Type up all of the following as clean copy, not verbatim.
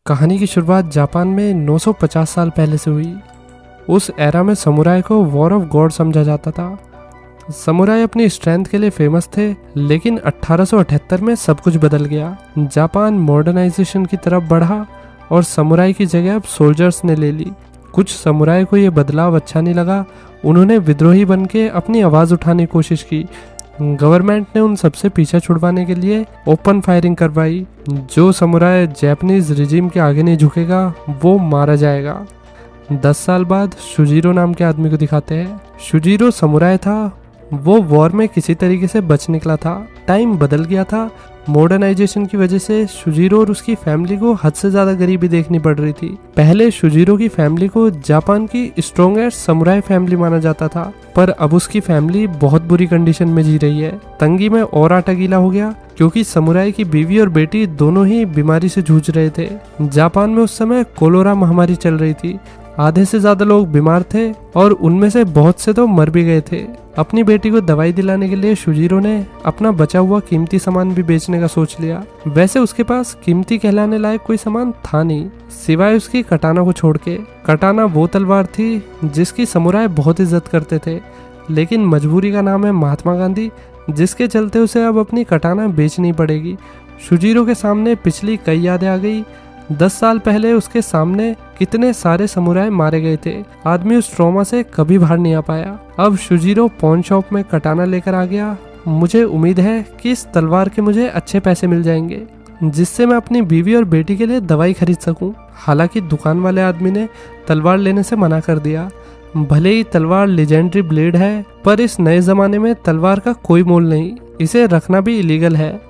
कहानी की शुरुआत जापान में 950 साल पहले से हुई। उस एरा में समुराई को वॉर ऑफ गॉड समझा जाता था। समुराई अपनी स्ट्रेंथ के लिए फेमस थे, लेकिन 1878 में सब कुछ बदल गया। जापान मॉडर्नाइजेशन की तरफ बढ़ा और समुराई की जगह अब सोल्जर्स ने ले ली। कुछ समुराई को ये बदलाव अच्छा नहीं लगा। उन्होंने विद्रोही बन के अपनी आवाज़ उठाने की कोशिश की। गवर्नमेंट ने उन सबसे पीछा छुड़वाने के लिए ओपन फायरिंग करवाई। जो समुराई जापानीज रिजीम के आगे नहीं झुकेगा वो मारा जाएगा। 10 साल बाद शुजीरो नाम के आदमी को दिखाते हैं। शुजीरो समुराई था। वो वॉर में किसी तरीके से बच निकला था। टाइम बदल गया था। मॉडर्नाइजेशन की वजह से शुजीरो और उसकी फैमिली को हद से ज्यादा गरीबी देखनी पड़ रही थी। पहले शुजीरो की फैमिली को जापान की स्ट्रॉन्गेस्ट समुराई फैमिली माना जाता था, पर अब उसकी फैमिली बहुत बुरी कंडीशन में जी रही है। तंगी में और आटा गीला हो गया, क्योंकि समुराई की बीवी और बेटी दोनों ही बीमारी से जूझ रहे थे। जापान में उस समय कोलोरा महामारी चल रही थी। आधे से ज्यादा लोग बीमार थे और उनमें से बहुत से तो मर भी गए थे। अपनी बेटी को दवाई दिलाने के लिए शुजीरो ने अपना बचा हुआ कीमती सामान भी बेचने का सोच लिया। वैसे उसके पास कीमती कहलाने लायक कोई सामान था नहीं, सिवाय उसकी कटाना को छोड़ के। कटाना वो तलवार थी जिसकी समुराई बहुत इज्जत करते थे, लेकिन मजबूरी का नाम है महात्मा गांधी, जिसके चलते उसे अब अपनी कटाना बेचनी पड़ेगी। शुजीरो के सामने पिछली कई यादें आ गई। 10 साल पहले उसके सामने कितने सारे समुराई मारे गए थे। आदमी उस ट्रॉमा से कभी बाहर नहीं आ पाया। अब शुजीरो पॉन शॉप में कटाना लेकर आ गया। मुझे उम्मीद है कि इस तलवार के मुझे अच्छे पैसे मिल जाएंगे, जिससे मैं अपनी बीवी और बेटी के लिए दवाई खरीद सकूं। हालांकि दुकान वाले आदमी ने तलवार लेने से मना कर दिया। भले ही तलवार लेजेंडरी ब्लेड है, पर इस नए जमाने में तलवार का कोई मोल नहीं। इसे रखना भी इलीगल है।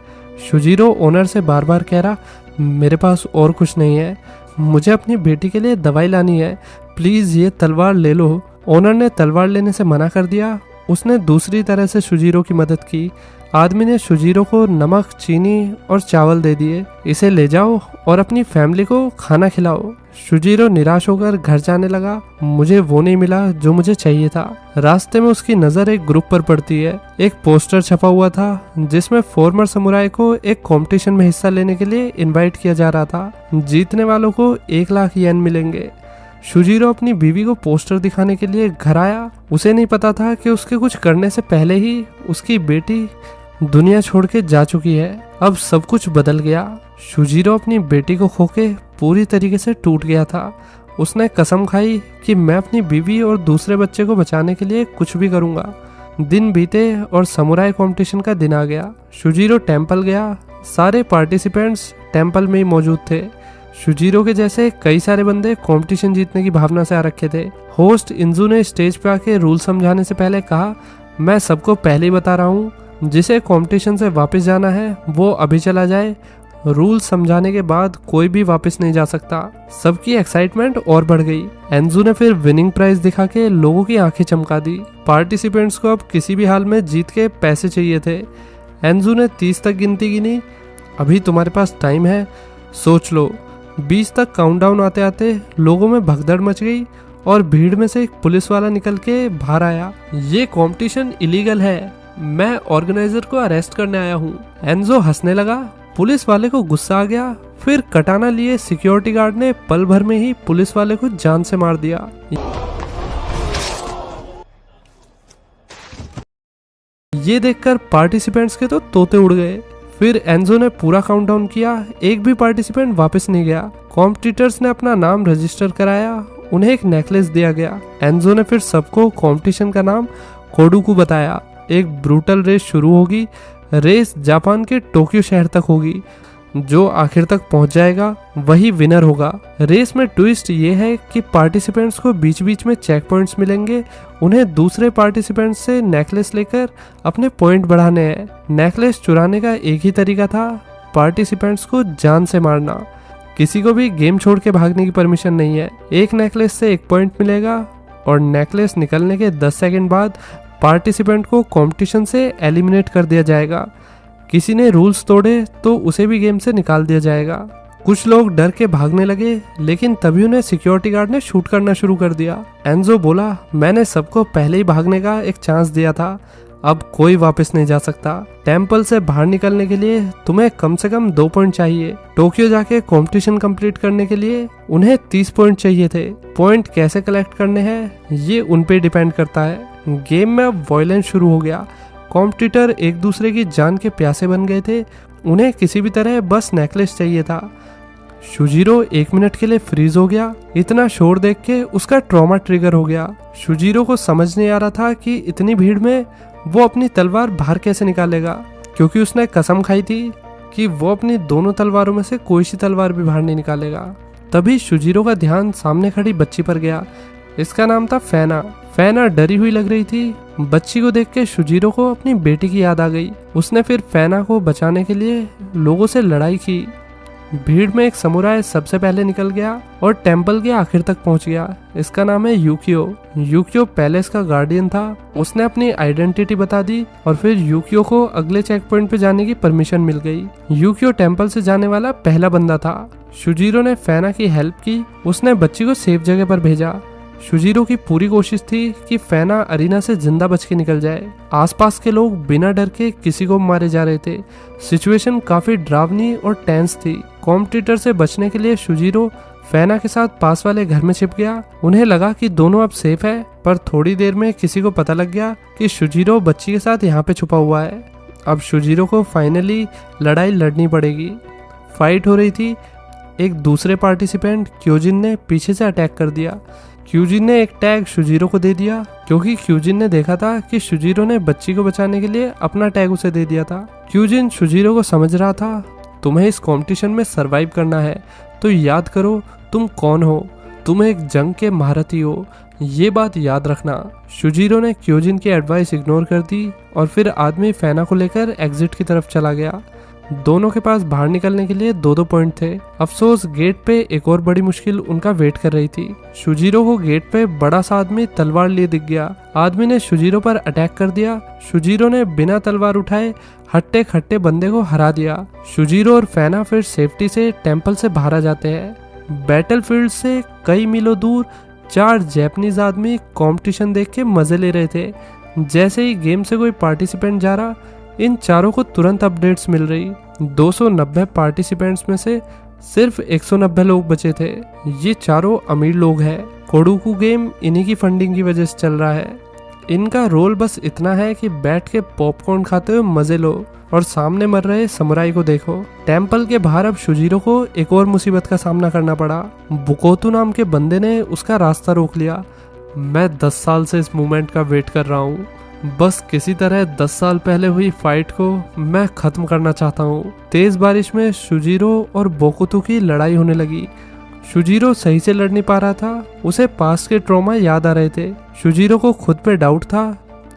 शुजीरो ओनर से बार बार कह रहा, मेरे पास और कुछ नहीं है, मुझे अपनी बेटी के लिए दवाई लानी है, प्लीज ये तलवार ले लो। ओनर ने तलवार लेने से मना कर दिया। उसने दूसरी तरह से शुजीरो की मदद की। आदमी ने शुजीरो को नमक, चीनी और चावल दे दिए। इसे ले जाओ और अपनी फैमिली को खाना खिलाओ। शुजीरो निराश होकर घर जाने लगा। मुझे वो नहीं मिला जो मुझे चाहिए था। रास्ते में उसकी नजर एक ग्रुप पर पड़ती है। एक पोस्टर छपा हुआ था जिसमें फॉर्मर समुराई को एक कंपटीशन में हिस्सा लेने के लिए इनवाइट किया जा रहा था। जीतने वालों को 1 लाख येन मिलेंगे। शुजीरो अपनी बीवी को पोस्टर दिखाने के लिए घर आया। उसे नहीं पता था कि उसके कुछ करने से पहले ही उसकी बेटी दुनिया छोड़ के जा चुकी है। अब सब कुछ बदल गया। शुजीरो अपनी बेटी को खोके पूरी तरीके से टूट गया था। उसने कसम खाई कि मैं अपनी बीवी और दूसरे बच्चे को बचाने के लिए कुछ भी करूंगा। दिन बीते और समुराई कंपटीशन का दिन आ गया। शुजीरो टेंपल गया। सारे पार्टिसिपेंट्स टेंपल में ही मौजूद थे। शुजीरो के जैसे कई सारे बंदे कंपटीशन जीतने की भावना से आ रखे थे। होस्ट इंजू ने स्टेज पे आके रूल समझाने से पहले कहा, मैं सबको पहले ही बता रहा हूँ, जिसे कंपटीशन से वापस जाना है वो अभी चला जाए। रूल समझाने के बाद कोई भी वापस नहीं जा सकता। सबकी एक्साइटमेंट और बढ़ गई। एंजू ने फिर विनिंग प्राइज दिखा के लोगों की आंखें चमका दी। पार्टिसिपेंट्स को अब किसी भी हाल में जीत के पैसे चाहिए थे। एंजू ने 30 तक गिनती गिनी। अभी तुम्हारे पास टाइम है, सोच लो। 20 तक काउंटडाउन आते आते लोगों में भगदड़ मच गई और भीड़ में से एक पुलिस वाला निकल के बाहर आया। ये कंपटीशन इलीगल है, मैं ऑर्गेनाइजर को अरेस्ट करने आया हूँ। एंजो हंसने लगा। पुलिस वाले को गुस्सा आ गया। फिर कटाना लिए सिक्योरिटी गार्ड ने पल भर में ही पुलिस वाले को जान से मार दिया। ये देखकर पार्टिसिपेंट्स के तो तोते उड़ गए। फिर एंजो ने पूरा काउंटडाउन किया। एक भी पार्टिसिपेंट वापस नहीं गया। कॉम्पिटिटर्स ने अपना नाम रजिस्टर कराया। उन्हें एक नेकलेस दिया गया। एंजो ने फिर सबको कॉम्पिटिशन का नाम कोडुकू बताया। एक ब्रूटल रेस शुरू होगी। रेस जापान के टोक्यो शहर तक होगी। जो आखिर तक पहुंच जाएगा वही विनर होगा। रेस में ट्विस्ट ये है कि पार्टिसिपेंट्स को बीच बीच में चेक पॉइंट्स मिलेंगे। उन्हें दूसरे पार्टिसिपेंट्स से नेकलेस लेकर अपने पॉइंट बढ़ाने हैं। नेकलेस चुराने का एक ही तरीका था, पार्टिसिपेंट्स को जान से मारना। किसी को भी गेम छोड़ के भागने की परमिशन नहीं है। एक नेकलेस से 1 पॉइंट मिलेगा और नेकलेस निकलने के 10 सेकंड बाद पार्टिसिपेंट को कंपटीशन से एलिमिनेट कर दिया जाएगा। किसी ने रूल्स तोड़े तो उसे भी गेम से निकाल दिया जाएगा। कुछ लोग डर के भागने लगे, लेकिन तभी उन्हें सिक्योरिटी गार्ड ने शूट करना शुरू कर दिया। एंजो बोला, मैंने सबको पहले ही भागने का एक चांस दिया था, अब कोई वापस नहीं जा सकता। टेम्पल से बाहर निकलने के लिए तुम्हें कम से कम 2 पॉइंट चाहिए। टोक्यो जाके कंपटीशन कंप्लीट करने के लिए उन्हें 30 पॉइंट चाहिए थे। पॉइंट कैसे कलेक्ट करने हैं ये उन पे डिपेंड करता है। गेम में अब वायलेंस शुरू हो गया। कॉम्पिटिटर एक दूसरे की जान के प्यासे बन गए थे। उन्हें किसी भी तरह बस नेकलेस चाहिए था। शुजीरो 1 मिनट के लिए फ्रीज हो गया। इतना शोर देख के उसका ट्रॉमा ट्रिगर हो गया। शुजीरो को समझ नहीं आ रहा था कि इतनी भीड़ में वो अपनी तलवार बाहर कैसे निकालेगा, क्योंकि उसने कसम खाई थी कि वो अपनी दोनों तलवारों में से कोई सी तलवार भी बाहर नहीं निकालेगा। तभी शुजीरो का ध्यान सामने खड़ी बच्ची पर गया। इसका नाम था फैना। फैना डरी हुई लग रही थी। बच्ची को देख के शुजीरो को अपनी बेटी की याद आ गई। उसने फिर फैना को बचाने के लिए लोगों से लड़ाई की। भीड़ में एक समुराय सबसे पहले निकल गया और टेम्पल के आखिर तक पहुंच गया। इसका नाम है यूकियो। यूकियो पैलेस का गार्डियन था। उसने अपनी आइडेंटिटी बता दी और फिर यूकियो को अगले चेक पॉइंट पे जाने की परमिशन मिल गई। यूकियो टेम्पल से जाने वाला पहला बंदा था। शुजीरो ने फैना की हेल्प की। उसने बच्ची को सेफ जगह पर भेजा। शुजीरो की पूरी कोशिश थी कि फैना अरीना से जिंदा बच के निकल जाए। आसपास के लोग बिना डर के किसी को मारे जा रहे थे। सिचुएशन काफी डरावनी और टेंस थी। कॉम्पिटिटर से बचने के लिए शुजीरो फैना के साथ पास वाले घर में छिप गया। उन्हें लगा कि दोनों अब सेफ है, पर थोड़ी देर में किसी को पता लग गया कि शुजीरो बच्ची के साथ यहाँ पे छुपा हुआ है। अब शुजीरो को फाइनली लड़ाई लड़नी पड़ेगी। फाइट हो रही थी। एक दूसरे पार्टिसिपेंट क्योजिन ने पीछे से अटैक कर दिया। क्यूजिन ने एक टैग शुजीरो को दे दिया, क्योंकि क्यूजिन ने देखा था कि शुजीरो ने बच्ची को बचाने के लिए अपना टैग उसे दे दिया था। क्यूजिन शुजीरो को समझ रहा था, तुम्हें इस कंपटीशन में सरवाइव करना है तो याद करो तुम कौन हो। तुम एक जंग के महारथी हो, ये बात याद रखना। शुजीरो ने क्यूजिन की एडवाइस इग्नोर कर दी और फिर आदमी फैना को लेकर एग्जिट की तरफ चला गया। दोनों के पास बाहर निकलने के लिए 2-2 पॉइंट थे। अफसोस गेट पे एक और बड़ी मुश्किल उनका वेट कर रही थी। शुजीरो को गेट पे बड़ा सा आदमी तलवार लिए दिख गया। आदमी ने शुजीरो पर अटैक कर दिया। शुजीरो ने बिना तलवार उठाए हट्टे खट्टे बंदे को हरा दिया। शुजीरो और फैना फिर सेफ्टी से टेम्पल से बाहर आ जाते हैं। बैटलफील्ड से कई मीलों दूर 4 जैपनीज आदमी कंपटीशन देख के मजे ले रहे थे। जैसे ही गेम से कोई पार्टिसिपेंट जा रहा, इन चारों को तुरंत अपडेट्स मिल रही। 290 पार्टिसिपेंट्स में से सिर्फ 190 लोग बचे थे। ये चारों अमीर लोग हैं। कोडुकू गेम इन्हीं की फंडिंग की वजह से चल रहा है। इनका रोल बस इतना है कि बैठ के पॉपकॉर्न खाते हुए मजे लो और सामने मर रहे समुराई को देखो। टेम्पल के बाहर अब शुजीरो को एक और मुसीबत का सामना करना पड़ा। बुकोतु नाम के बंदे ने उसका रास्ता रोक लिया। मैं 10 साल से इस मूवमेंट का वेट कर रहा हूँ। बस किसी तरह 10 साल पहले हुई फाइट को मैं खत्म करना चाहता हूँ। तेज बारिश में शुजीरो और बोकुतु की लड़ाई होने लगी। शुजीरो सही से लड़ नहीं पा रहा था। उसे पास्ट के ट्रॉमा याद आ रहे थे। शुजीरो को खुद पे डाउट था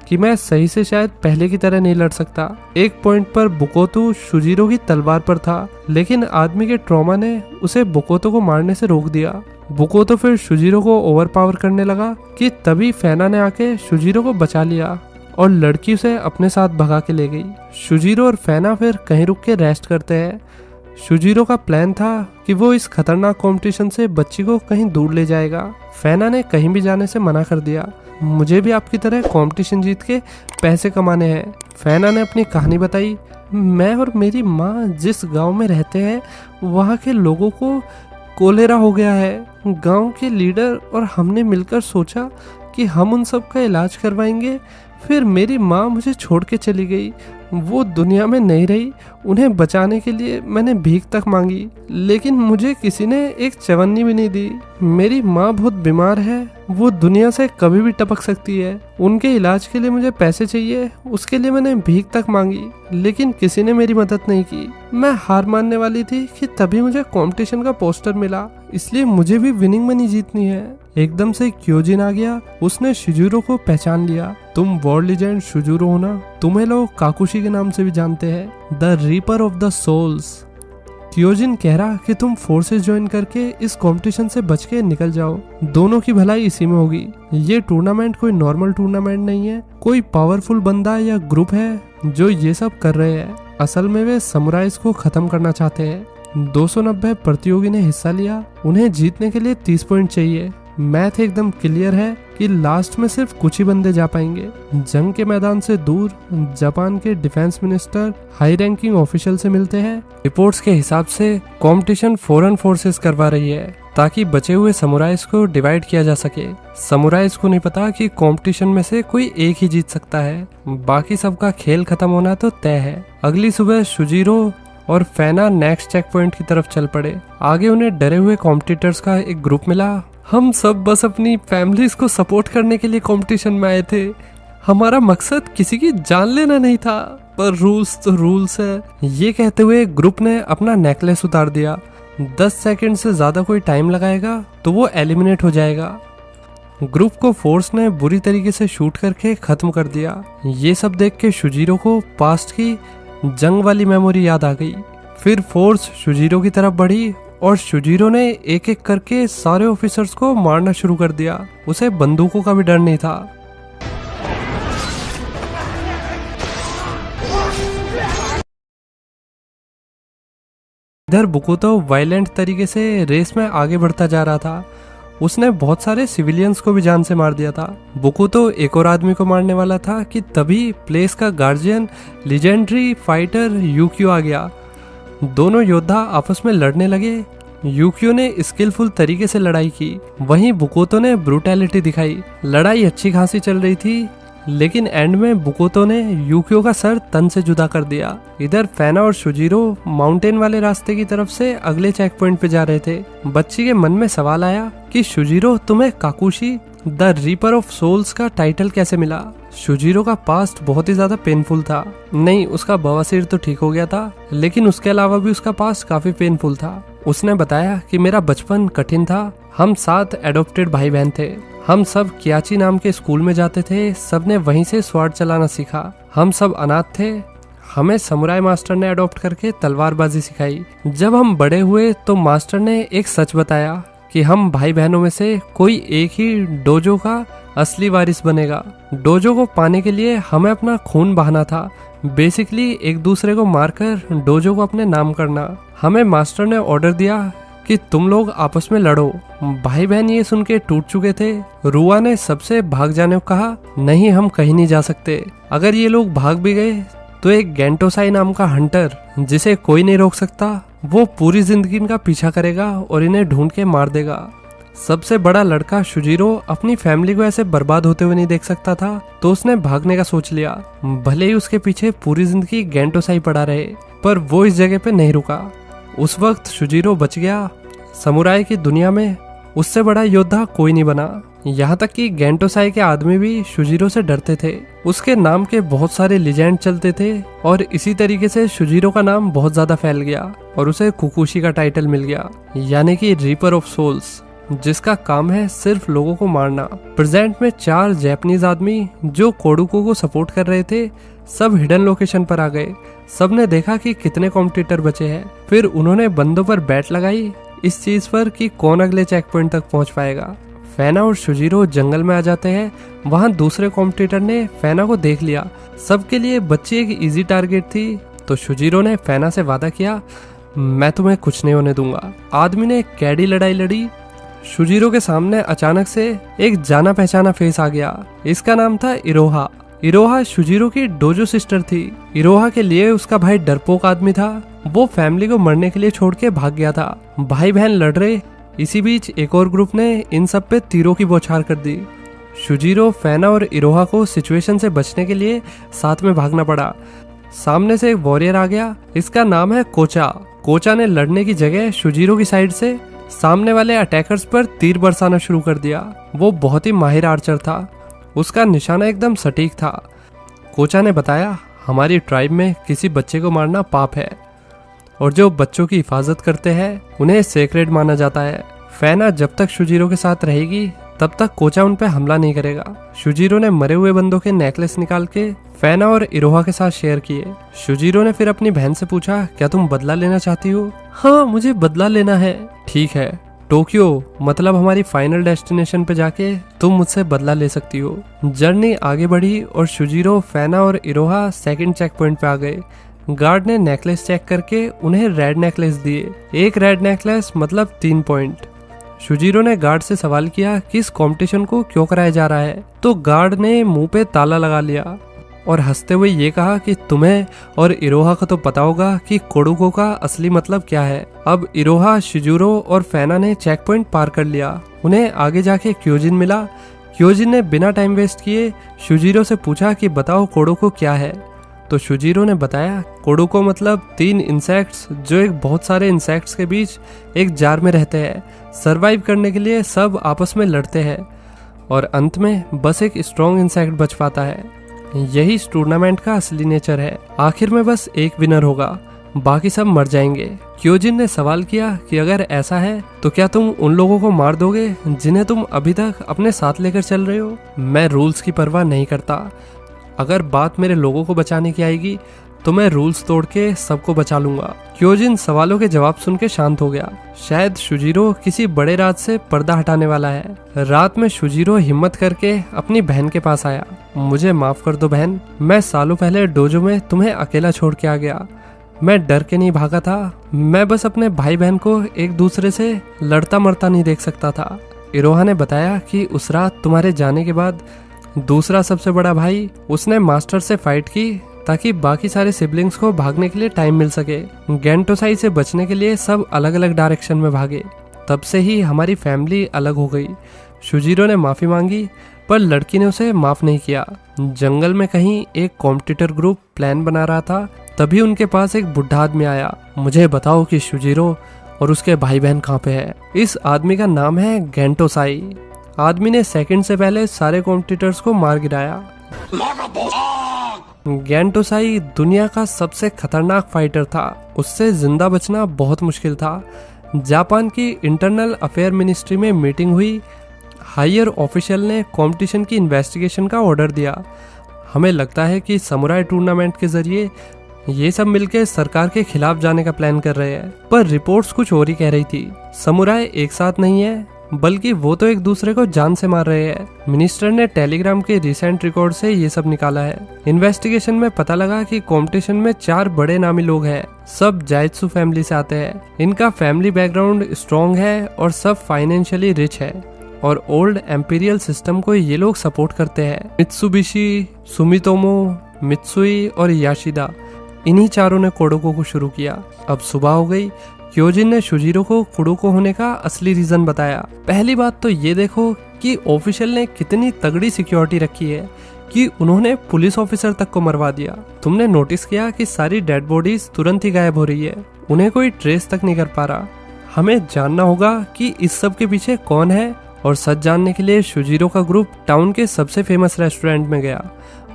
कि मैं सही से शायद पहले की तरह नहीं लड़ सकता। एक पॉइंट पर बुकोतु शुजीरो की तलवार पर था, लेकिन आदमी के ट्रॉमा ने उसे बुकोतु को मारने से रोक दिया। बुकोतु फिर शुजीरो को ओवरपावर करने लगा कि तभी फैना ने आके शुजीरो को बचा लिया और लड़की उसे अपने साथ भगा के ले गई। शुजीरो और फैना फिर कहीं रुक के रेस्ट करते हैं। शुजीरो का प्लान था कि वो इस खतरनाक कंपटीशन से बच्ची को कहीं दूर ले जाएगा। फैना ने कहीं भी जाने से मना कर दिया। मुझे भी आपकी तरह कंपटीशन जीत के पैसे कमाने हैं। फैना ने अपनी कहानी बताई। मैं और मेरी माँ जिस गांव में रहते हैं वहाँ के लोगों को कोलेरा हो गया है। गांव के लीडर और हमने मिलकर सोचा कि हम उन सब का इलाज करवाएंगे। फिर मेरी माँ मुझे छोड़ के चली गई। वो दुनिया में नहीं रही। उन्हें बचाने के लिए मैंने भीख तक मांगी, लेकिन मुझे किसी ने एक चवन्नी भी नहीं दी। मेरी माँ बहुत बीमार है। वो दुनिया से कभी भी टपक सकती है। उनके इलाज के लिए मुझे पैसे चाहिए। उसके लिए मैंने भीख तक मांगी, लेकिन किसी ने मेरी मदद नहीं की। मैं हार मानने वाली थी कि तभी मुझे कंपटीशन का पोस्टर मिला, इसलिए मुझे भी विनिंग मनी जीतनी है। एकदम से क्योजिन आ गया। उसने शुजीरो को पहचान लिया। तुम वर्ल्ड लीजेंड शुजीरो हो ना? तुम्हें लोग काकुशी के नाम से भी जानते हैं, the reaper of the souls. क्योजिन कह रहा कि तुम फोर्सेस ज्वाइन करके इस कंपटीशन से बच के निकल जाओ। दोनों की भलाई इसी में होगी। ये टूर्नामेंट कोई नॉर्मल टूर्नामेंट नहीं है। कोई पावरफुल बंदा या ग्रुप है जो ये सब कर रहे हैं। असल में वे समुराइज को खत्म करना चाहते हैं। 290 प्रतियोगी ने हिस्सा लिया। उन्हें जीतने के लिए 30 पॉइंट चाहिए। मैथ एकदम क्लियर है कि लास्ट में सिर्फ कुछ ही बंदे जा पाएंगे। जंग के मैदान से दूर जापान के defence minister high ranking official से मिलते हैं। रिपोर्ट्स के हिसाब से कंपटीशन फॉरेन फोर्सेस करवा रही है ताकि बचे हुए समुराइज को डिवाइड किया जा सके। समुराइज को नहीं पता कि कंपटीशन में से कोई एक ही जीत सकता है, बाकी सबका खेल खत्म होना तो तय है। अगली सुबह शुजीरो और फैना नेक्स्ट चेक पॉइंट की तरफ चल पड़े। आगे उन्हें डरे हुए कॉम्पिटिटर्स का एक ग्रुप मिला। हम सब बस अपनी फैमिलीज को सपोर्ट करने के लिए कंपटीशन में आए थे, हमारा मकसद किसी की जान लेना नहीं था, पर रूल्स तो रूल्स है। ये कहते हुए ग्रुप ने अपना नेकलेस उतार दिया। 10 सेकंड से ज्यादा कोई टाइम लगाएगा तो वो एलिमिनेट हो जाएगा। ग्रुप को फोर्स ने बुरी तरीके से शूट करके खत्म कर दिया। ये सब देख के शुजीरो को पास्ट की जंग वाली मेमोरी याद आ गई। फिर फोर्स शुजीरो की तरफ बढ़ी और शुजीरो ने एक एक करके सारे ऑफिसर्स को मारना शुरू कर दिया। उसे बंदूकों का भी डर नहीं था। इधर बुकुतो वायलेंट तरीके से रेस में आगे बढ़ता जा रहा था। उसने बहुत सारे सिविलियंस को भी जान से मार दिया था। बुकुतो एक और आदमी को मारने वाला था कि तभी प्लेस का गार्जियन लेजेंडरी फाइटर यूक्यो आ गया। दोनों योद्धा आपस में लड़ने लगे। यूक्यो ने स्किलफुल तरीके से लड़ाई की, वहीं बुकुतो ने ब्रूटैलिटी दिखाई। लड़ाई अच्छी खासी चल रही थी, लेकिन एंड में बुकुतो ने यूक्यो का सर तन से जुदा कर दिया। इधर फैना और शुजीरो माउंटेन वाले रास्ते की तरफ से अगले चेक पॉइंट पे जा रहे थे। बच्ची के मन में सवाल आया कि शुजीरो, तुम्हें काकुशी द रीपर ऑफ सोल्स का टाइटल कैसे मिला? शुजीरो का पास्ट बहुत ही ज्यादा पेनफुल था। नहीं, उसका बवासीर तो ठीक हो गया था, लेकिन उसके अलावा भी उसका पास्ट काफी पेनफुल था। उसने बताया कि मेरा बचपन कठिन था। हम 7 एडॉप्टेड भाई बहन थे। हम सब कियाची नाम के स्कूल में जाते थे। सबने वहीं से स्वॉर्ड चलाना सीखा। हम सब अनाथ थे। हमें समुराई मास्टर ने अडॉप्ट करके तलवारबाजी सिखाई। जब हम बड़े हुए तो मास्टर ने एक सच बताया कि हम भाई बहनों में से कोई एक ही डोजो का असली वारिस बनेगा। डोजो को पाने के लिए हमें अपना खून बहाना था। बेसिकली एक दूसरे को मारकर डोजो को अपने नाम करना। हमें मास्टर ने ऑर्डर दिया कि तुम लोग आपस में लड़ो। भाई बहन ये सुन के टूट चुके थे। रुआ ने सबसे भाग जाने को कहा, नहीं, हम कहीं नहीं जा सकते। अगर ये लोग भाग भी गए तो एक गेंटोसाई नाम का हंटर, जिसे कोई नहीं रोक सकता, वो पूरी जिंदगी इनका पीछा करेगा और इन्हें ढूंढ के मार देगा। सबसे बड़ा लड़का शुजीरो अपनी फैमिली को ऐसे बर्बाद होते हुए नहीं देख सकता था, तो उसने भागने का सोच लिया। भले ही उसके पीछे पूरी जिंदगी गेंटोसाई पड़ा रहे, पर वो इस जगह पे नहीं रुका। उस वक्त शुजीरो बच गया। समुराई की दुनिया में उससे बड़ा योद्धा कोई नहीं बना। यहाँ तक कि गेंटोसाई के आदमी भी शुजीरो से डरते थे। उसके नाम के बहुत सारे लीजेंड चलते थे और इसी तरीके से शुजीरो का नाम बहुत ज्यादा फैल गया और उसे कुकुशी का टाइटल मिल गया, यानी कि रीपर ऑफ सोल्स, जिसका काम है सिर्फ लोगों को मारना। प्रेजेंट में 4 जापानीज आदमी जो कोडुको को सपोर्ट कर रहे थे, सब हिडन लोकेशन पर आ गए। सबने देखा कि कितने कॉम्पिटिटर बचे हैं। फिर उन्होंने बंदों पर बैट लगाई इस चीज पर कि कौन अगले चेक पॉइंट तक पहुंच पाएगा। फैना और शुजीरो जंगल में आ जाते हैं। वहां दूसरे कॉम्पिटिटर ने फैना को देख लिया। सबके लिए बच्ची एक इजी टारगेट थी, तो शुजीरो ने फैना से वादा किया, मैं तुम्हें कुछ नहीं होने दूंगा। आदमी ने कैडी लड़ाई लड़ी। शुजीरो के सामने अचानक से एक जाना पहचाना फेस आ गया। इसका नाम था इरोहा। इरोहा शुजीरो की डोजो सिस्टर थी। इरोहा के लिए उसका भाई डरपोक आदमी था। वो फैमिली को मरने के लिए छोड़ के भाग गया था। भाई बहन लड़ रहे, इसी बीच एक और ग्रुप ने इन सब पे तीरों की बौछार कर दी। शुजीरो, फैना और इरोहा को सिचुएशन से बचने के लिए साथ में भागना पड़ा। सामने से एक वॉरियर आ गया। इसका नाम है कोचा। कोचा ने लड़ने की जगह शुजीरो की साइड से सामने वाले अटैकर्स पर तीर बरसाना शुरू कर दिया। वो बहुत ही माहिर आर्चर था। उसका निशाना एकदम सटीक था। कोचा ने बताया, हमारी ट्राइब में किसी बच्चे को मारना पाप है और जो बच्चों की हिफाजत करते हैं उन्हें सेक्रेड माना जाता है। फैना जब तक शुजीरो के साथ रहेगी तब तक कोचा उन पे हमला नहीं करेगा। शुजीरो ने मरे हुए बंदों के नेकलेस निकाल के फैना और इरोहा के साथ शेयर किए। शुजीरो ने फिर अपनी बहन से पूछा, क्या तुम बदला लेना चाहती हो? हाँ, मुझे बदला लेना है। ठीक है, टोक्यो मतलब हमारी फाइनल डेस्टिनेशन पे जाके तुम मुझसे बदला ले सकती हो। जर्नी आगे बढ़ी और शुजीरो, फैना और इरोहा सेकंड चेक पॉइंट पे आ गए। गार्ड ने नेकलेस चेक करके उन्हें रेड नेकलेस दिए। एक रेड नेकलेस मतलब 3 पॉइंट। शुजीरो ने गार्ड से सवाल किया कि इस कंपटीशन को क्यों कराया जा रहा है, तो गार्ड ने मुंह पे ताला लगा लिया और हंसते हुए ये कहा कि तुम्हें और इरोहा को तो पता होगा कि कोडुको का असली मतलब क्या है। अब इरोहा, शिजुरो और फैना ने चेक पॉइंट पार कर लिया। उन्हें आगे जाके क्योजिन मिला। क्योजिन ने बिना टाइम वेस्ट किए शुजीरो से पूछा कि बताओ कोडुको क्या है। तो शुजीरो ने बताया कोडुको मतलब 3 इंसेक्ट्स जो एक बहुत सारे इंसेक्ट्स के बीच एक जार में रहते हैं। सरवाइव करने के लिए सब आपस में लड़ते हैं और अंत में बस एक स्ट्रॉन्ग इंसेक्ट बच पाता है। यही इस टूर्नामेंट का असली नेचर है। आखिर में बस एक विनर होगा, बाकी सब मर जाएंगे। क्योजिन ने सवाल किया कि अगर ऐसा है तो क्या तुम उन लोगों को मार दोगे जिन्हें तुम अभी तक अपने साथ लेकर चल रहे हो? मैं रूल्स की परवाह नहीं करता। अगर बात मेरे लोगों को बचाने की आएगी तो मैं रूल्स तोड़ के सबको बचा लूंगा। क्योजिन सवालों के जवाब सुन के शांत हो गया। शायद शुजीरो किसी बड़े राज से पर्दा हटाने वाला है। रात में शुजीरो हिम्मत करके अपनी बहन के पास आया। मुझे माफ कर दो बहन, मैं सालों पहले डोजो में तुम्हें अकेला छोड़ के आ गया। मैं डर के नहीं भागा था, मैं बस अपने भाई बहन को एक दूसरे से लड़ता मरता नहीं देख सकता था। इरोहा ने बताया कि उस रात तुम्हारे जाने के बाद दूसरा सबसे बड़ा भाई उसने मास्टर से फाइट की ताकि बाकी सारे सिबलिंग्स को भागने के लिए टाइम मिल सके। गेंटोसाई से बचने के लिए सब अलग अलग डायरेक्शन में भागे। तब से ही हमारी फैमिली अलग हो गई। शुजीरो ने माफी मांगी पर लड़की ने उसे माफ नहीं किया। जंगल में कहीं एक कॉम्पिटिटर ग्रुप प्लान बना रहा था, तभी उनके पास एक बुढ़ा आदमी आया। मुझे बताओ कि शुजीरो और उसके भाई बहन कहाँ पे है। इस आदमी का नाम है गेंटोसाई। आदमी ने सेकंड से पहले सारे कॉम्पिटिटर्स को मार गिराया। गेंटोसाई दुनिया का सबसे खतरनाक फाइटर था। उससे जिंदा बचना बहुत मुश्किल था। जापान की इंटरनल अफेयर मिनिस्ट्री में मीटिंग हुई। हायर ऑफिशियल ने कंपटीशन की इन्वेस्टिगेशन का ऑर्डर दिया। हमें लगता है कि समुराई टूर्नामेंट के जरिए ये सब मिलकर सरकार के खिलाफ जाने का प्लान कर रहे हैं, पर रिपोर्ट्स कुछ और ही कह रही थी। समुराई एक साथ नहीं है, बल्कि वो तो एक दूसरे को जान से मार रहे हैं। मिनिस्टर ने टेलीग्राम के रिसेंट रिकॉर्ड से ये सब निकाला है। इन्वेस्टिगेशन में पता लगा कि कंपटीशन में 4 बड़े नामी लोग हैं। सब जाइत्सु फैमिली से आते हैं। इनका फैमिली बैकग्राउंड स्ट्रॉन्ग है और सब फाइनेंशियली रिच है और ओल्ड एम्पीरियल सिस्टम को ये लोग सपोर्ट करते हैं। मित्सुबिशी, सुमितोमो, मित्सुई और याशिदा, इन्हीं चारों ने कोडुको को शुरू किया। अब सुबह हो गई। क्योजिन ने शुजीरो को कोडुको होने का असली रीजन बताया। पहली बात तो ये देखो कि ऑफिशियल ने कितनी तगड़ी सिक्योरिटी रखी है कि उन्होंने पुलिस ऑफिसर तक को मरवा दिया। तुमने नोटिस किया कि सारी डेड बॉडीज तुरंत ही गायब हो रही है, उन्हें कोई ट्रेस तक नहीं कर पा रहा। हमें जानना होगा कि इस सब के पीछे कौन है, और सच जानने के लिए शुजीरो का ग्रुप टाउन के सबसे फेमस रेस्टोरेंट में गया।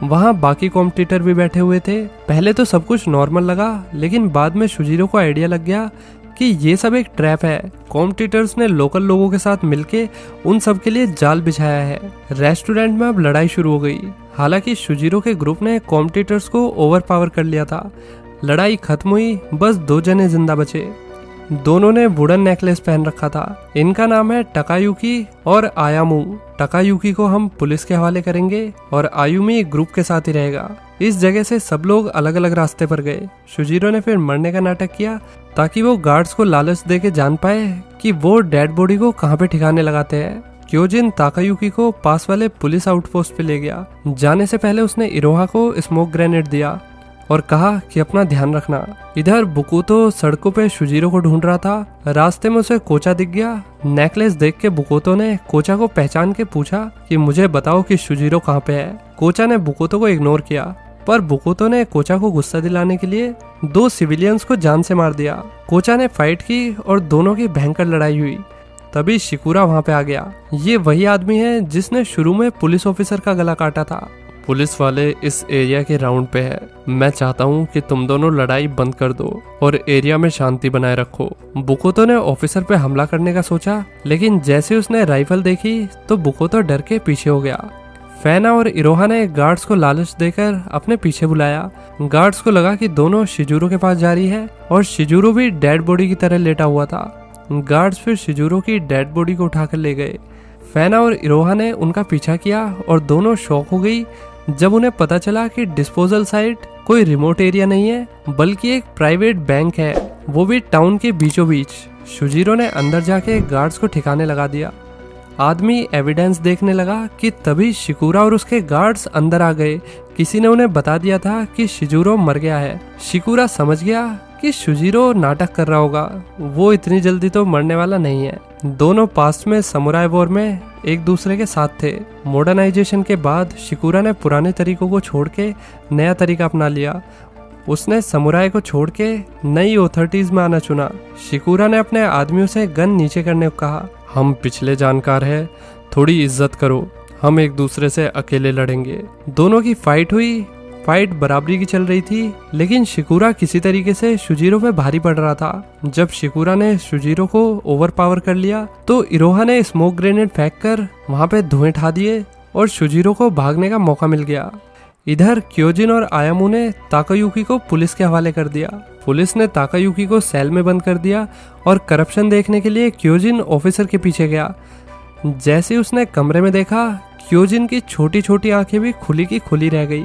वहाँ बाकी कॉम्पिटिटर भी बैठे हुए थे। पहले तो सब कुछ नॉर्मल लगा, लेकिन बाद में शुजीरो को आइडिया लग गया कि ये सब एक ट्रैप है। कॉम्पिटिटर्स ने लोकल लोगों के साथ मिलके उन सब के लिए जाल बिछाया है। रेस्टोरेंट में अब लड़ाई शुरू हो गई। हालांकि शुजीरो के ग्रुप ने कॉम्पिटिटर्स को ओवरपावर कर लिया था। लड़ाई खत्म हुई, बस 2 जने जिंदा बचे। दोनों ने वुडन नेकलेस पहन रखा था। इनका नाम है टकायुकी और आयामू। टकायुकी को हम पुलिस के हवाले करेंगे और आयुमी ग्रुप के साथ ही रहेगा। इस जगह से सब लोग अलग अलग रास्ते पर गए। शुजीरो ने फिर मरने का नाटक किया ताकि वो गार्ड्स को लालच देके जान पाए कि वो डेड बॉडी को कहाँ पे ठिकाने लगाते हैं। क्योजिन ताकायुकी को पास वाले पुलिस आउटपोस्ट पे ले गया। जाने से पहले उसने इरोहा को स्मोक ग्रेनेड दिया और कहा कि अपना ध्यान रखना। इधर बुकोतो सड़कों पे शुजीरो को ढूंढ रहा था। रास्ते में उसे कोचा दिख गया। नेकलेस देख के बुकोतो ने कोचा को पहचान के पूछा कि मुझे बताओ कि शुजीरो कहाँ पे है। कोचा ने बुकोतो को इग्नोर किया, पर बुकोतो ने कोचा को गुस्सा दिलाने के लिए 2 सिविलियंस को जान से मार दिया। कोचा ने फाइट की और दोनों की भयंकर लड़ाई हुई। तभी शिकुरा वहाँ पे आ गया। ये वही आदमी है जिसने शुरू में पुलिस ऑफिसर का गला काटा था। पुलिस वाले इस एरिया के राउंड पे है। मैं चाहता हूँ कि तुम दोनों लड़ाई बंद कर दो और एरिया में शांति बनाए रखो। बुकोतो ने ऑफिसर पे हमला करने का सोचा, लेकिन जैसे उसने राइफल देखी तो बुकोतो डर के पीछे हो गया। फैना और इरोहा ने गार्ड्स को लालच देकर अपने पीछे बुलाया। गार्ड्स को लगा कि दोनों शिजुरो के पास जा रही है और शिजुरो भी डेड बॉडी की तरह लेटा हुआ था। गार्ड्स फिर शिजुरो की डेड बॉडी को उठाकर ले गए। फैना और इरोहा ने उनका पीछा किया और दोनों शॉक हो गई जब उन्हें पता चला कि डिस्पोजल साइट कोई रिमोट एरिया नहीं है बल्कि एक प्राइवेट बैंक है, वो भी टाउन के बीचों बीच, शुजीरो ने अंदर जाके गार्ड्स को ठिकाने लगा दिया। आदमी एविडेंस देखने लगा कि तभी शिकुरा और उसके गार्ड्स अंदर आ गए। किसी ने उन्हें बता दिया था कि शिजुरो मर गया है। शिकुरा समझ गया कि शुजीरो नाटक कर रहा होगा, वो इतनी जल्दी तो मरने वाला नहीं है। दोनों पास्ट में समुराई वॉर में एक दूसरे के साथ थे। मॉडर्नाइजेशन के बाद शिकुरा ने पुराने तरीकों को छोड़ के नया तरीका अपना लिया। उसने समुराई को छोड़ के नई ऑथोरिटीज में आना चुना। शिकुरा ने अपने आदमियों से गन नीचे करने को कहा। हम पिछले जानकार हैं, थोड़ी इज्जत करो, हम एक दूसरे से अकेले लड़ेंगे। दोनों की फाइट हुई। फाइट बराबरी की चल रही थी, लेकिन शिकुरा किसी तरीके से शुजीरो पे भारी पड़ रहा था। जब शिकुरा ने शुजीरो को ओवरपावर कर लिया तो इरोहा ने स्मोक ग्रेनेड फेंक कर वहां पे धुएं ठा दिए और शुजीरो को भागने का मौका मिल गया। इधर क्योजिन और आयामू ने ताकायुकी को पुलिस के हवाले कर दिया। पुलिस ने ताकायुकी को सेल में बंद कर दिया और करप्शन देखने के लिए क्योजिन ऑफिसर के पीछे गया। जैसे उसने कमरे में देखा, क्योजिन की छोटी छोटी आंखें भी खुली की खुली रह गई।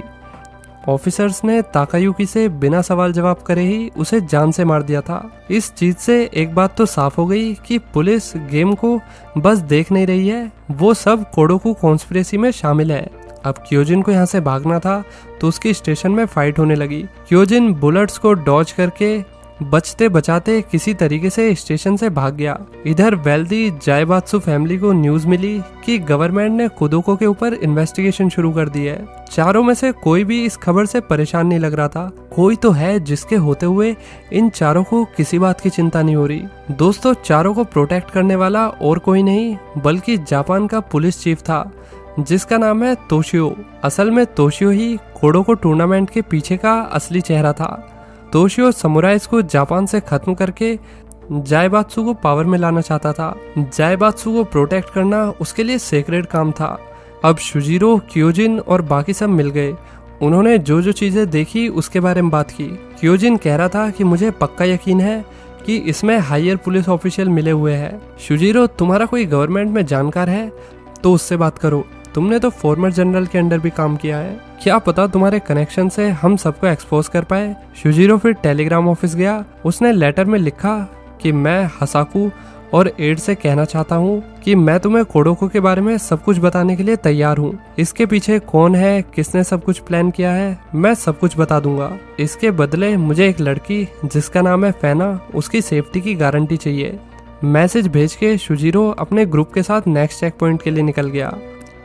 ऑफिसर्स ने ताकायुकी से बिना सवाल जवाब करे ही उसे जान से मार दिया था। इस चीज से एक बात तो साफ हो गई कि पुलिस गेम को बस देख नहीं रही है, वो सब कोडोकू कॉन्स्पिरेसी में शामिल है। अब क्योजिन को यहाँ से भागना था तो उसकी स्टेशन में फाइट होने लगी। क्योजिन बुलेट्स को डॉज करके बचते बचाते किसी तरीके से स्टेशन से भाग गया। इधर वेल्दी जायबात्सु फैमिली को न्यूज मिली कि गवर्नमेंट ने कुदोको के ऊपर इन्वेस्टिगेशन शुरू कर दी है। चारों में से कोई भी इस खबर से परेशान नहीं लग रहा था। कोई तो है जिसके होते हुए इन चारों को किसी बात की चिंता नहीं हो रही। दोस्तों, चारों को प्रोटेक्ट करने वाला और कोई नहीं बल्कि जापान का पुलिस चीफ था, जिसका नाम है तोशियो। असल में तोशियो ही कोडोको टूर्नामेंट के पीछे का असली चेहरा था। तोशियो समुराइज को जापान से खत्म करके जायबात्सु को पावर में लाना चाहता था। जायबात्सु को प्रोटेक्ट करना उसके लिए सेक्रेड काम था। अब शुजीरो, क्योजिन और बाकी सब मिल गए। उन्होंने जो जो चीजें देखी उसके बारे में बात की। क्योजिन कह रहा था कि मुझे पक्का यकीन है कि इसमें हायर पुलिस ऑफिशियल मिले हुए हैं। शुजीरो, तुम्हारा कोई गवर्नमेंट में जानकार है तो उससे बात करो, तुमने तो फॉर्मर जनरल के अंडर भी काम किया है, क्या पता तुम्हारे कनेक्शन से हम सबको एक्सपोज कर पाए। शुजीरो फिर टेलीग्राम ऑफिस गया। उसने लेटर में लिखा कि मैं हसाकू और एड से कहना चाहता हूँ कि मैं तुम्हें कोडोको के बारे में सब कुछ बताने के लिए तैयार हूँ। इसके पीछे कौन है, किसने सब कुछ प्लान किया है, मैं सब कुछ बता दूंगा। इसके बदले मुझे एक लड़की जिसका नाम है फैना, उसकी सेफ्टी की गारंटी चाहिए। मैसेज भेज के शुजीरो अपने ग्रुप के साथ नेक्स्ट चेक पॉइंट के लिए निकल गया।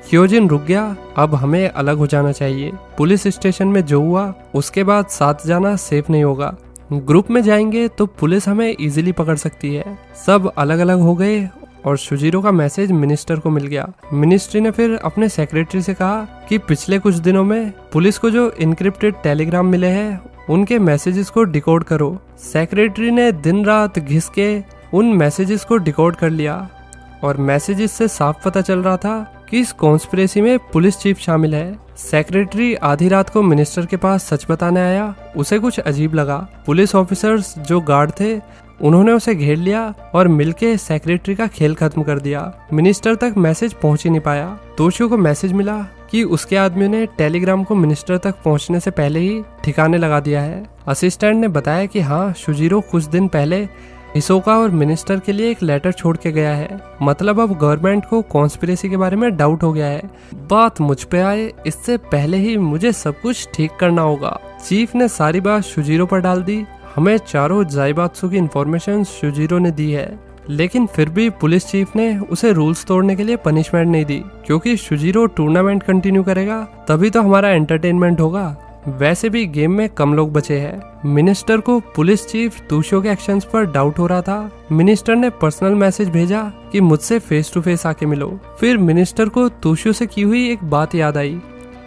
क्योजिन रुक गया। अब हमें अलग हो जाना चाहिए। पुलिस स्टेशन में जो हुआ उसके बाद साथ जाना सेफ नहीं होगा। ग्रुप में जाएंगे तो पुलिस हमें इजीली पकड़ सकती है। सब अलग अलग हो गए और शुजीरो का मैसेज मिनिस्टर को मिल गया। मिनिस्ट्री ने फिर अपने सेक्रेटरी से कहा कि पिछले कुछ दिनों में पुलिस को जो इनक्रिप्टेड टेलीग्राम मिले हैं उनके मैसेजेस को डिकोड करो। सेक्रेटरी ने दिन रात घिस के उन मैसेजेस को डिकोड कर लिया और मैसेजेस से साफ पता चल रहा था कि इस कॉन्स्पिरेसी में पुलिस चीफ शामिल है। सेक्रेटरी आधी रात को मिनिस्टर के पास सच बताने आया। उसे कुछ अजीब लगा। पुलिस ऑफिसर्स जो गार्ड थे उन्होंने उसे घेर लिया और मिलके सेक्रेटरी का खेल खत्म कर दिया। मिनिस्टर तक मैसेज पहुंच ही नहीं पाया। तोशियो को मैसेज मिला कि उसके आदमियों ने टेलीग्राम को मिनिस्टर तक पहुंचने से पहले ही ठिकाने लगा दिया है। असिस्टेंट ने बताया कि हाँ, शुजीरो कुछ दिन पहले हिसोका और मिनिस्टर के लिए एक लेटर छोड़ के गया है। मतलब अब गवर्नमेंट को कॉन्स्पिरेसी के बारे में डाउट हो गया है। बात मुझ पे आए इससे पहले ही मुझे सब कुछ ठीक करना होगा। चीफ ने सारी बात शुजीरो पर डाल दी। हमें चारों जायबात्सु की इन्फॉर्मेशन शुजीरो ने दी है, लेकिन फिर भी पुलिस चीफ ने उसे रूल्स तोड़ने के लिए पनिशमेंट नहीं दी, क्योंकि शुजीरो टूर्नामेंट कंटिन्यू करेगा तभी तो हमारा एंटरटेनमेंट होगा। वैसे भी गेम में कम लोग बचे हैं। मिनिस्टर को पुलिस चीफ तोशियो के एक्शंस पर डाउट हो रहा था। मिनिस्टर ने पर्सनल मैसेज भेजा कि मुझसे फेस टू फेस आके मिलो। फिर मिनिस्टर को तोशियो से की हुई एक बात याद आई।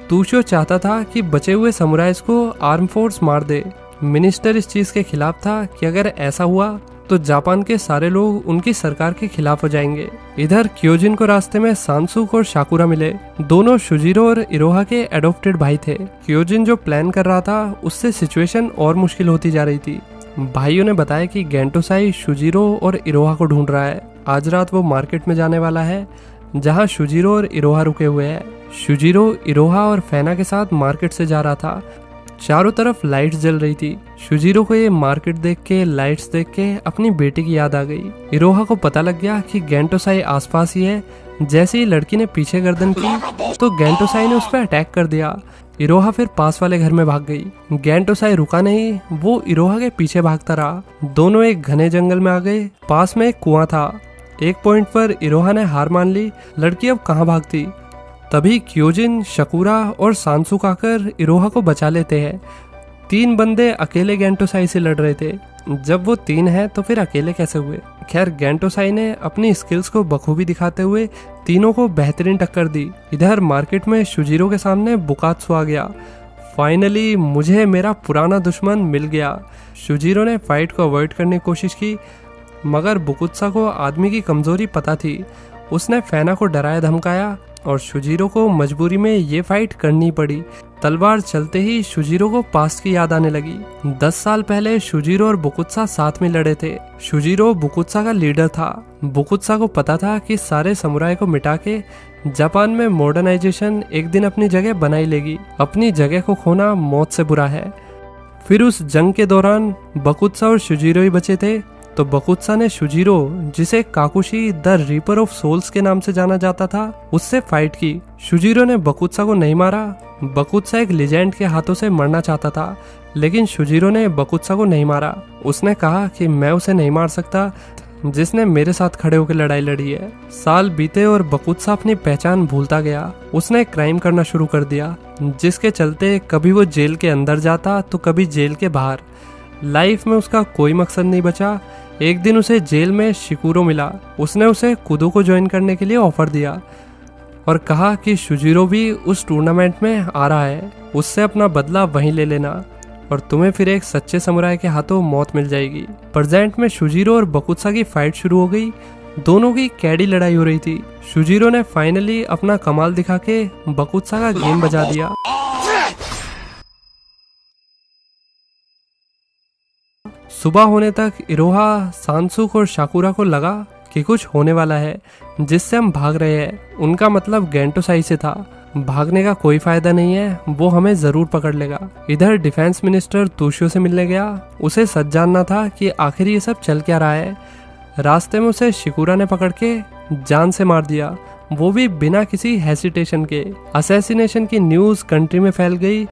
तोशियो चाहता था कि बचे हुए समुराइज को आर्म फोर्स मार दे। मिनिस्टर इस चीज के खिलाफ था कि अगर ऐसा हुआ तो जापान के सारे लोग उनकी सरकार के खिलाफ हो जाएंगे। इधर क्योजिन को रास्ते में सांसुक और शाकुरा मिले। दोनों शुजीरो और इरोहा के एडॉप्टेड भाई थे। क्योजिन जो प्लान कर रहा था उससे सिचुएशन और मुश्किल होती जा रही थी। भाइयों ने बताया कि गेंटोसाई शुजीरो और इरोहा को ढूंढ रहा है। आज रात वो मार्केट में जाने वाला है, जहां शुजिरो और इरोहा रुके हुए हैं। शुजिरो इरोहा और फैना के साथ मार्केट से जा रहा था। चारों तरफ लाइट्स जल रही थी। शुजिरो को ये मार्केट देख के, लाइट्स देख के अपनी बेटी की याद आ गई। इरोहा को पता लग गया कि गेंटोसाई आसपास ही है। जैसे ही लड़की ने पीछे गर्दन की तो गेंटोसाई ने उस पर अटैक कर दिया। इरोहा फिर पास वाले घर में भाग गई। गेंटोसाई रुका नहीं, वो इरोहा के पीछे भागता रहा। दोनों एक घने जंगल में आ गए। पास में एक कुआं था। एक पॉइंट पर इरोहा ने हार मान ली। लड़की अब कहाँ भागती। तभी क्योजिन, शकुरा और सांसुक आकर इरोहा को बचा लेते हैं। 3 बंदे अकेले गेंटोसाई से लड़ रहे थे। जब वो 3 हैं तो फिर अकेले कैसे हुए। खैर, गेंटोसाई ने अपनी स्किल्स को बखूबी दिखाते हुए तीनों को बेहतरीन टक्कर दी। इधर मार्केट में शुजिरो के सामने बुकात्सु आ गया। फाइनली मुझे मेरा पुराना दुश्मन मिल गया। शुजिरो ने फाइट को अवॉइड करने की कोशिश की, मगर बुकुत्सा को आदमी की कमजोरी पता थी। उसने फैना को डराया धमकाया और शुजिरो को मजबूरी में ये फाइट करनी पड़ी। तलवार चलते ही शुजिरो को पास्ट की याद आने लगी। 10 साल पहले शुजिरो और बुकुत्सा साथ में लड़े थे। शुजिरो बुकुत्सा का लीडर था। बुकुत्सा को पता था कि सारे समुराई को मिटा के जापान में मॉडर्नाइजेशन एक दिन अपनी जगह बनाई लेगी। अपनी जगह को खोना मौत से बुरा है। फिर उस जंग के दौरान बुकुत्सा और शुजिरो ही बचे थे, तो बुकुत्सा ने शुजिरो, जिसे काकुशी द रीपर ऑफ सोल्स के नाम से जाना जाता था, उससे फाइट की। शुजिरो ने बुकुत्सा को नहीं मारा। बुकुत्सा एक लेजेंड के हाथों से मरना चाहता था, लेकिन शुजिरो ने बुकुत्सा को नहीं मारा। उसने कहा कि मैं उसे नहीं मार सकता जिसने मेरे साथ खड़े होकर लड़ाई लड़ी है। साल बीते और बुकुत्सा अपनी पहचान भूलता गया। उसने क्राइम करना शुरू कर दिया, जिसके चलते कभी वो जेल के अंदर जाता तो कभी जेल के बाहर। लाइफ में उसका कोई मकसद नहीं बचा। एक दिन उसे जेल में शिकुरो मिला। उसने उसे कुदो को ज्वाइन करने के लिए ऑफर दिया और कहा कि शुजिरो भी उस टूर्नामेंट में आ रहा है, उससे अपना बदला वहीं ले लेना और तुम्हें फिर एक सच्चे समुराई के हाथों मौत मिल जाएगी। प्रेजेंट में शुजिरो और बुकुत्सा की फाइट शुरू हो गई। दोनों की कैडी लड़ाई हो रही थी। शुजिरो ने फाइनली अपना कमाल दिखा के बुकुत्सा का गेम बजा दिया। सुबह होने तक इरोहा, सांसुक और शाकुरा को लगा कि कुछ होने वाला है, जिससे हम भाग रहे हैं। उनका मतलब गेंटोसाई से था। भागने का कोई फायदा नहीं है, वो हमें जरूर पकड़ लेगा। इधर डिफेंस मिनिस्टर तोशियो से मिलने गया। उसे सच जानना था कि आखिर ये सब चल क्या रहा है। रास्ते में उसे शिकुरा ने पकड़ के जान से मार दिया, वो भी बिना किसी हेसिटेशन के। असैसिनेशन की न्यूज कंट्री में फैल गई